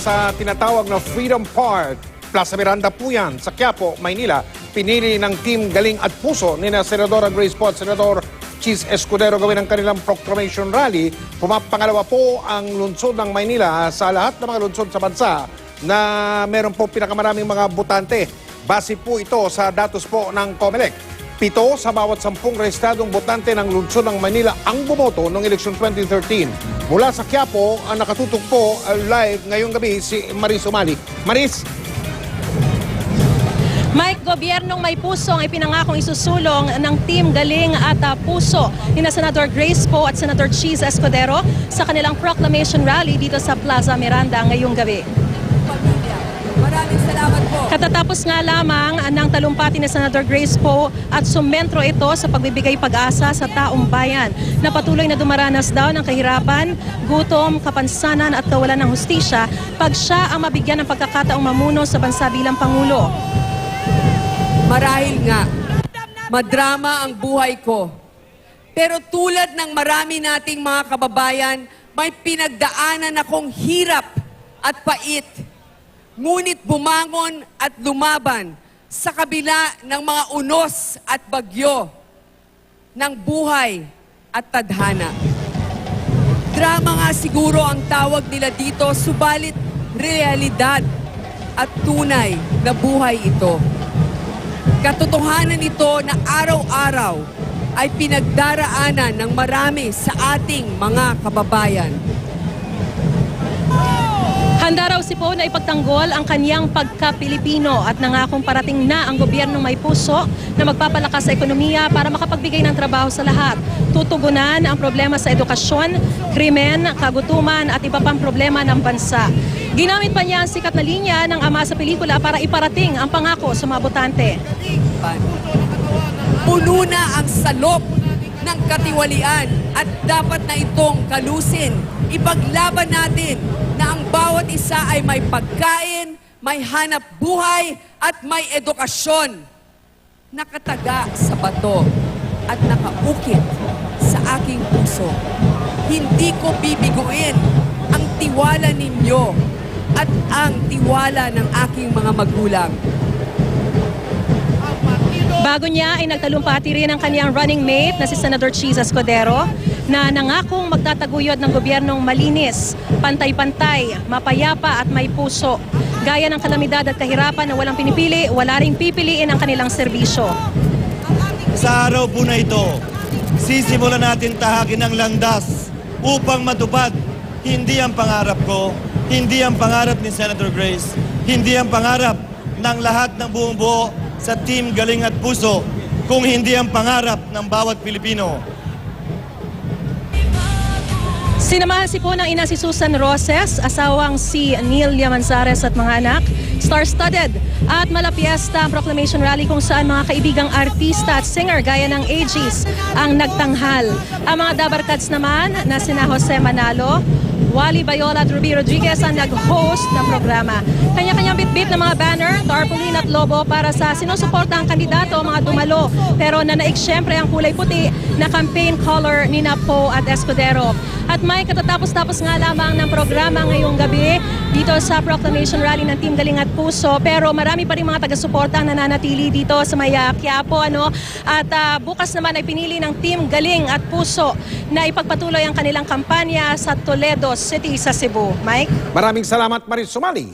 sa tinatawag na Freedom Park. Plaza Miranda po yan, sa Quiapo, Maynila. Pinili ng Team Galing at Puso ni na Senadora Grace Poe at Senador Chis Escudero gawin ang kanilang proclamation rally. Pumapangalawa po ang lungsod ng Maynila sa lahat ng mga lungsod sa bansa na meron po pinakamaraming mga botante. Base po ito sa datos po ng COMELEC. 7 sa bawat 10 rehistradong botante ng lungsod ng Manila ang bumoto noong eleksyon 2013. Mula sa Quiapo, ang nakatutok po live ngayong gabi si Maris Umali. Maris? Mike, gobyernong may puso ang ipinangakong isusulong ng Team Galing at Puso ni na Senador Grace Poe at Senator Chis Escudero sa kanilang proclamation rally dito sa Plaza Miranda ngayong gabi. Maraming salamat po. Katatapos nga lamang ng talumpati ni Senator Grace Poe at sumentro ito sa pagbibigay pag-asa sa taong bayan na patuloy na dumaranas daw ng kahirapan, gutom, kapansanan at kawalan ng hustisya pag siya ang mabigyan ng pagkakataong mamuno sa bansa bilang Pangulo. Marahil nga, madrama ang buhay ko. Pero tulad ng marami nating mga kababayan, may pinagdaanan akong hirap at pait. Ngunit bumangon at lumaban sa kabila ng mga unos at bagyo ng buhay at tadhana. Drama nga siguro ang tawag nila dito, subalit realidad at tunay na buhay ito. Katotohanan ito na araw-araw ay pinagdaraanan ng marami sa ating mga kababayan. Handa raw si Poe na ipagtanggol ang kanyang pagka-Pilipino at nangakong parating na ang gobyernong may puso na magpapalakas sa ekonomiya para makapagbigay ng trabaho sa lahat. Tutugunan ang problema sa edukasyon, krimen, kagutuman at iba pang problema ng bansa. Ginamit pa niya ang sikat na linya ng ama sa pelikula para iparating ang pangako sa mga botante. Puno na ang salop ng katiwalian at dapat na itong kalusin. Ipaglaban natin na ang bawat isa ay may pagkain, may hanap buhay at may edukasyon. Nakataga sa bato at nakaukit sa aking puso. Hindi ko bibiguin ang tiwala ninyo at ang tiwala ng aking mga magulang. Bago niya ay nagtalumpati rin ang kanyang running mate na si Senator Chis Escudero na nangakong magtataguyod ng gobyernong malinis, pantay-pantay, mapayapa at may puso. Gaya ng kalamidad at kahirapan na walang pinipili, wala ring pipiliin ang kanilang serbisyo. Sa araw po na ito, sisimulan natin tahakin ang landas upang matupad hindi ang pangarap ko, hindi ang pangarap ni Senator Grace, hindi ang pangarap ng lahat ng buong buo sa Team Galing at Puso, kung hindi ang pangarap ng bawat Pilipino. Sinamahan si Poe ng ina si Susan Roses, asawang si Nelia Manzares at mga anak. Star-studded at malapiesta ang proclamation rally kung saan mga kaibigang artista at singer gaya ng AGs ang nagtanghal. Ang mga dabarkads naman na sina Jose Manalo, Wally Bayola at Ruby Rodriguez ang nag-host ng programa. Kanya-kanyang bit-bit ng mga banner, tarpaulin at lobo para sa sinusuporta ang kandidato o mga dumalo. Pero nanaig syempre ang kulay puti na campaign color ni Poe at Escudero. At may katatapos-tapos nga lamang ng programa ngayong gabi dito sa proclamation rally ng Team Galing at Puso. Pero marami pa rin mga taga-suporta ang nananatili dito sa may Quiapo. At bukas naman ay pinili ng Team Galing at Puso na ipagpatuloy ang kanilang kampanya sa Toledo City sa Cebu. Mike? Maraming salamat, Maris Umali.